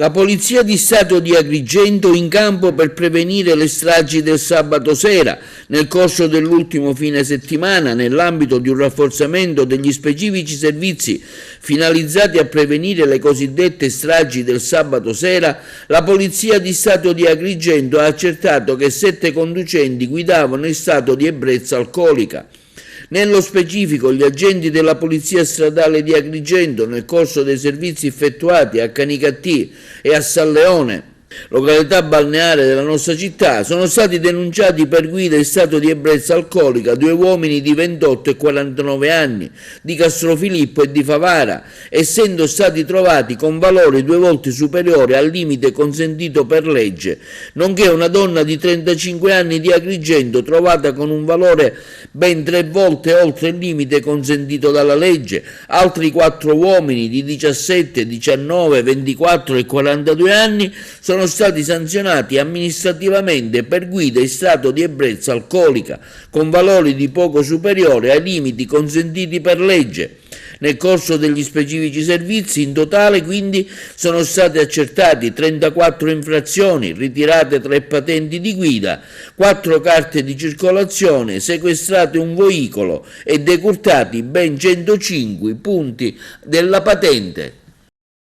La Polizia di Stato di Agrigento in campo per prevenire le stragi del sabato sera. Nel corso dell'ultimo fine settimana, nell'ambito di un rafforzamento degli specifici servizi finalizzati a prevenire le cosiddette stragi del sabato sera, la Polizia di Stato di Agrigento ha accertato che 7 conducenti guidavano in stato di ebbrezza alcolica. Nello specifico, gli agenti della Polizia Stradale di Agrigento, nel corso dei servizi effettuati a Canicattì e a San Leone, località balneare della nostra città, sono stati denunciati per guida in stato di ebbrezza alcolica 2 uomini di 28 e 49 anni di Castrofilippo e di Favara, essendo stati trovati con valori 2 volte superiore al limite consentito per legge, nonché una donna di 35 anni di Agrigento trovata con un valore ben 3 volte oltre il limite consentito dalla legge. Altri 4 uomini di 17, 19, 24 e 42 anni sono stati sanzionati amministrativamente per guida in stato di ebbrezza alcolica con valori di poco superiore ai limiti consentiti per legge. Nel corso degli specifici servizi, in totale, quindi, sono state accertate 34 infrazioni, ritirate 3 patenti di guida, 4 carte di circolazione, sequestrate un veicolo e decurtati ben 105 punti della patente.